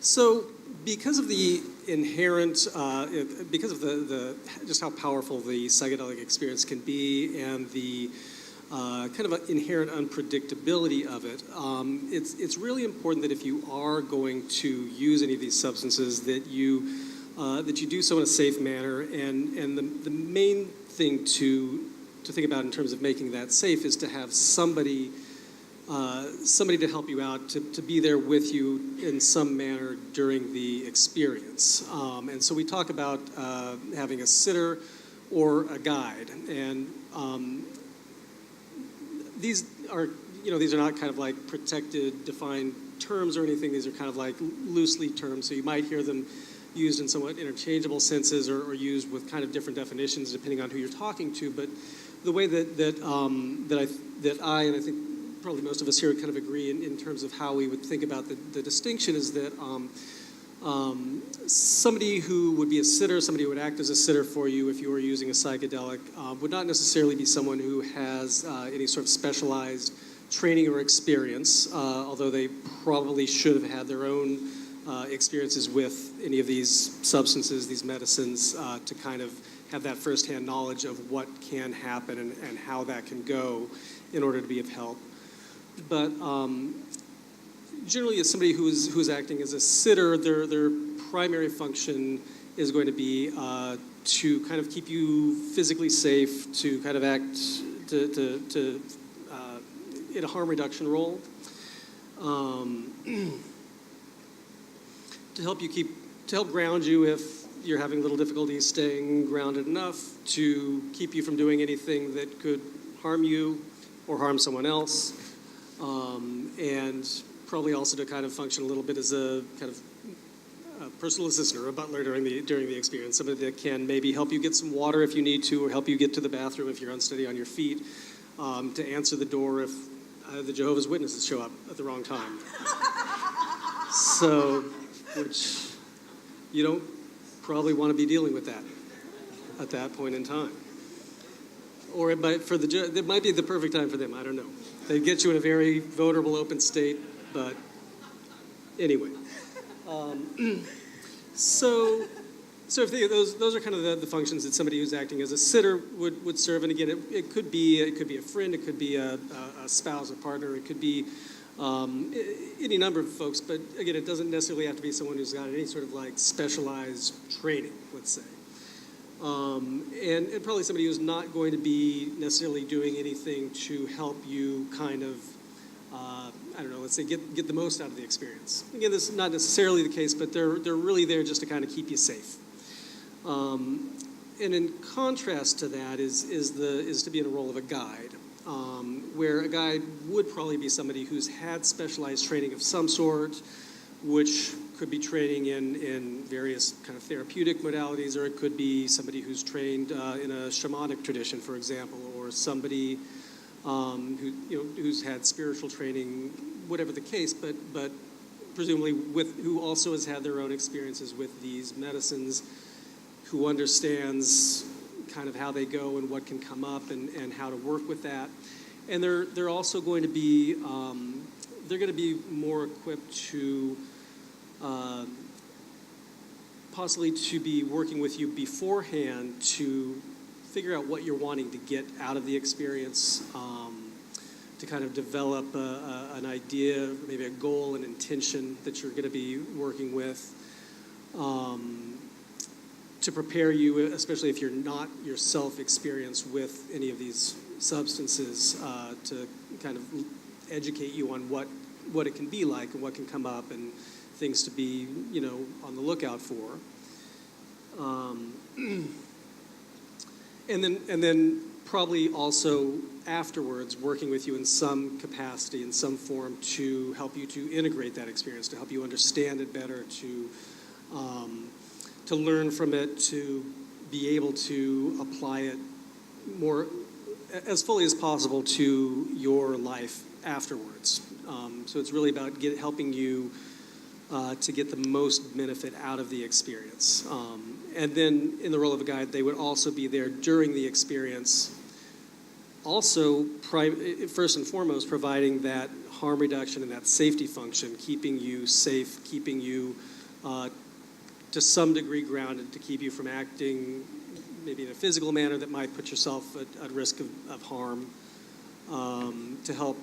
So because of the inherent, because of the just how powerful the psychedelic experience can be and the kind of inherent unpredictability of it, it's really important that if you are going to use any of these substances that you do so in a safe manner, and the main thing to think about in terms of making that safe is to have somebody to help you out, to be there with you in some manner during the experience. And so we talk about having a sitter or a guide. And these are not kind of like protected, defined terms or anything. These are kind of like loosely termed. So you might hear them used in somewhat interchangeable senses or used with kind of different definitions depending on who you're talking to. But the way that I and I think probably most of us here kind of agree in terms of how we would think about the distinction is that somebody who would be a sitter, somebody who would act as a sitter for you if you were using a psychedelic, would not necessarily be someone who has any sort of specialized training or experience, although they probably should have had their own experiences with any of these substances, these medicines, to kind of have that firsthand knowledge of what can happen and how that can go in order to be of help. But generally, as somebody who's acting as a sitter, their primary function is going to be to kind of keep you physically safe, to kind of act in a harm reduction role, to help ground you if you're having a little difficulty staying grounded enough, to keep you from doing anything that could harm you or harm someone else. And probably also to kind of function a little bit as a kind of personal assistant or a butler during the experience, somebody that can maybe help you get some water if you need to, or help you get to the bathroom if you're unsteady on your feet, to answer the door if the Jehovah's Witnesses show up at the wrong time. So, which you don't probably want to be dealing with that at that point in time. Or it might be the perfect time for them, I don't know. They get you in a very vulnerable, open state, but anyway. So if those are kind of the functions that somebody who's acting as a sitter would serve. And again, it could be a friend, it could be a spouse, a partner, it could be any number of folks. But again, it doesn't necessarily have to be someone who's got any sort of like specialized training, let's say. And probably somebody who's not going to be necessarily doing anything to help you kind of, let's say get the most out of the experience. Again, this is not necessarily the case, but they're really there just to kind of keep you safe. And in contrast to that is to be in the role of a guide, where a guide would probably be somebody who's had specialized training of some sort, which could be training in various kind of therapeutic modalities, or it could be somebody who's trained in a shamanic tradition, for example, or somebody who's had spiritual training, whatever the case, but presumably who also has had their own experiences with these medicines, who understands kind of how they go and what can come up and how to work with that. And they're also going to be more equipped to possibly to be working with you beforehand to figure out what you're wanting to get out of the experience, to kind of develop an idea, maybe a goal, an intention that you're going to be working with, to prepare you, especially if you're not yourself experienced with any of these substances, to kind of educate you on what it can be like and what can come up and things to be, on the lookout for. And then probably also afterwards working with you in some capacity, in some form, to help you to integrate that experience, to help you understand it better, to learn from it, to be able to apply it more as fully as possible to your life afterwards. So it's really about helping you to get the most benefit out of the experience. And then in the role of a guide, they would also be there during the experience also, first and foremost, providing that harm reduction and that safety function, keeping you safe, keeping you to some degree grounded, to keep you from acting maybe in a physical manner that might put yourself at risk of harm, to help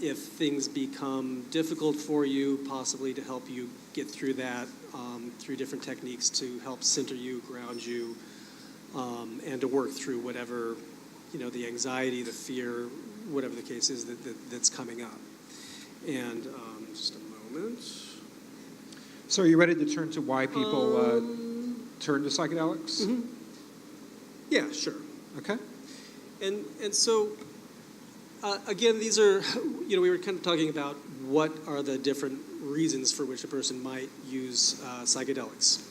if things become difficult for you, possibly to help you get through that through different techniques to help center you, ground you, and to work through whatever, the anxiety, the fear, whatever the case is that's coming up. And just a moment. So are you ready to turn to why people turn to psychedelics? Mm-hmm. Yeah, sure. Okay. And so, again, these are, we were kind of talking about what are the different reasons for which a person might use psychedelics.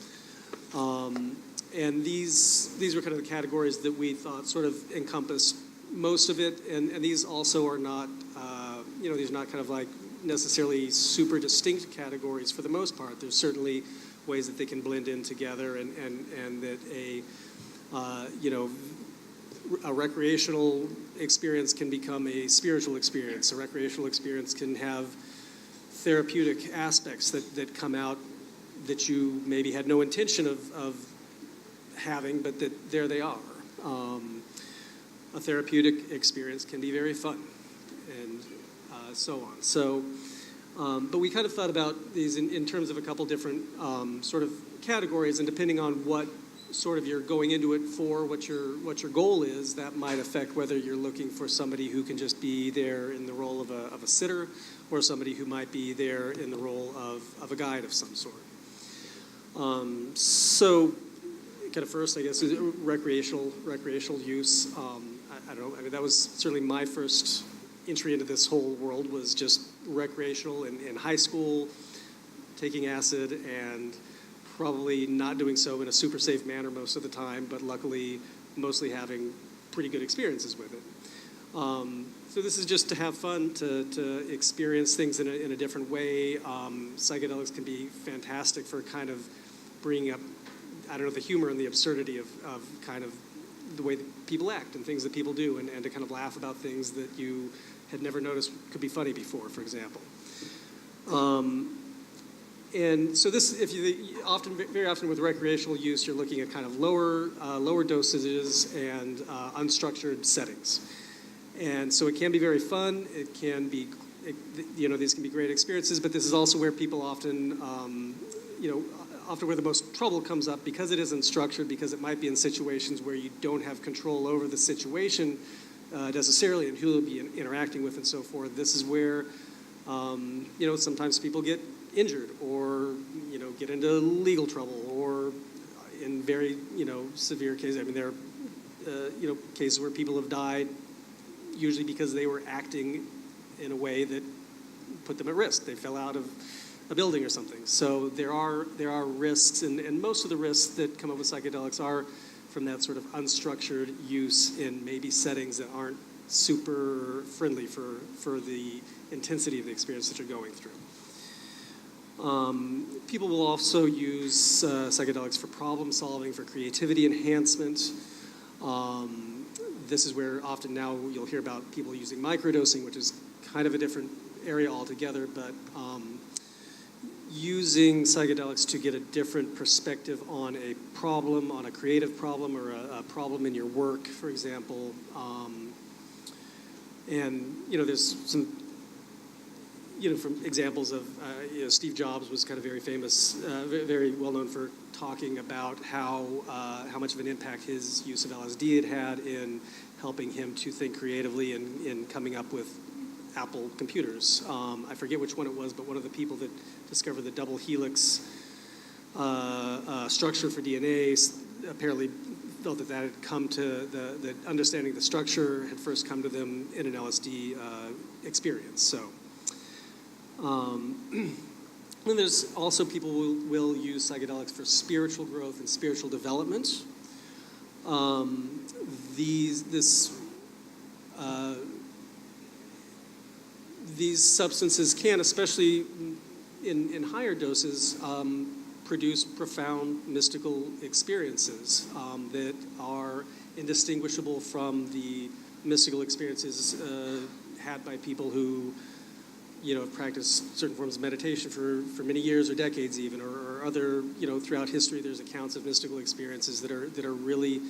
And these were kind of the categories that we thought sort of encompassed most of it. And these also are not, these are not kind of like necessarily super distinct categories for the most part. There's certainly ways that they can blend in together and that a recreational experience can become a spiritual experience. A recreational experience can have therapeutic aspects that come out that you maybe had no intention of having, but that there they are. A therapeutic experience can be very fun, and so on. So, but we kind of thought about these in terms of a couple different sort of categories, and depending on what sort of you're going into it for, what your goal is, that might affect whether you're looking for somebody who can just be there in the role of a sitter, or somebody who might be there in the role of a guide of some sort. So, kind of first, I guess, is recreational use. I don't know. I mean, that was certainly my first entry into this whole world, was just recreational in high school, taking acid, and probably not doing so in a super safe manner most of the time, but luckily mostly having pretty good experiences with it. So this is just to have fun, to experience things in a different way. Psychedelics can be fantastic for kind of bringing up, the humor and the absurdity of kind of the way that people act and things that people do, and to kind of laugh about things that you had never noticed could be funny before, for example. And so this, very often with recreational use, you're looking at kind of lower dosages and unstructured settings. And so it can be very fun. It can be, these can be great experiences, but this is also where people often, often where the most trouble comes up, because it isn't structured, because it might be in situations where you don't have control over the situation necessarily, and who you'll be interacting with and so forth. This is where, sometimes people get injured, or get into legal trouble, or in very severe cases. I mean, there are cases where people have died usually because they were acting in a way that put them at risk. They fell out of a building or something. So there are risks, and most of the risks that come up with psychedelics are from that sort of unstructured use in maybe settings that aren't super friendly for the intensity of the experience that you're going through. People will also use psychedelics for problem solving, for creativity enhancement. This is where often now you'll hear about people using microdosing, which is kind of a different area altogether, but using psychedelics to get a different perspective on a problem, on a creative problem, or a problem in your work, for example. And there's some from examples of, Steve Jobs was kind of very famous, very well known for talking about how much of an impact his use of LSD had in helping him to think creatively and in coming up with Apple computers. I forget which one it was, but one of the people that discovered the double helix structure for DNA apparently felt that had come to the understanding the structure had first come to them in an LSD experience. So. Then there's also people who will use psychedelics for spiritual growth and spiritual development. These substances can, especially in higher doses, produce profound mystical experiences that are indistinguishable from the mystical experiences had by people who, have practiced certain forms of meditation for many years or decades even, or other, throughout history there's accounts of mystical experiences that are really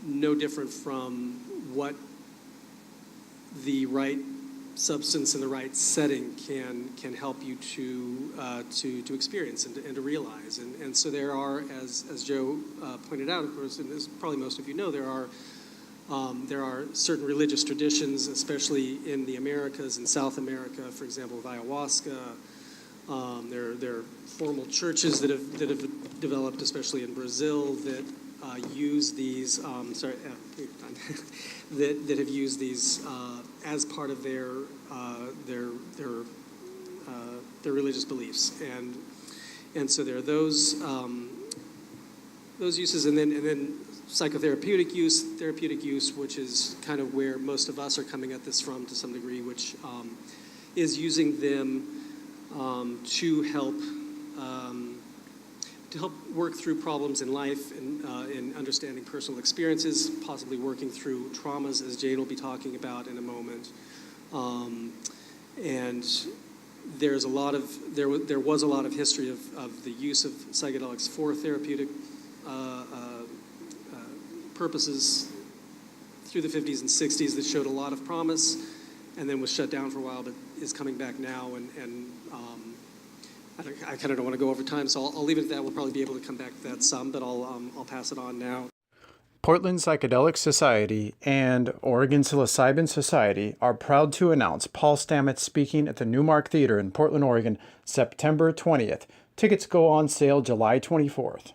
no different from what the right substance in the right setting can help you to experience and to realize. And so there are, as Joe pointed out, of course, and as probably most of you know, there are certain religious traditions, especially in the Americas and South America, for example, with ayahuasca. There are formal churches that have developed, especially in Brazil, that use these. That have used these as part of their religious beliefs, and so there are those uses, and then psychotherapeutic use, which is kind of where most of us are coming at this from to some degree, which is using them to help work through problems in life and in understanding personal experiences, possibly working through traumas, as Jane will be talking about in a moment. And there was a lot of history of the use of psychedelics for therapeutic purposes through the 50s and 60s that showed a lot of promise, and then was shut down for a while, but is coming back now. And I kind of don't want to go over time, so I'll leave it at that. We'll probably be able to come back to that some, but I'll pass it on now. Portland Psychedelic Society and Oregon Psilocybin Society are proud to announce Paul Stamets speaking at the Newmark Theater in Portland, Oregon, September 20th. Tickets go on sale July 24th.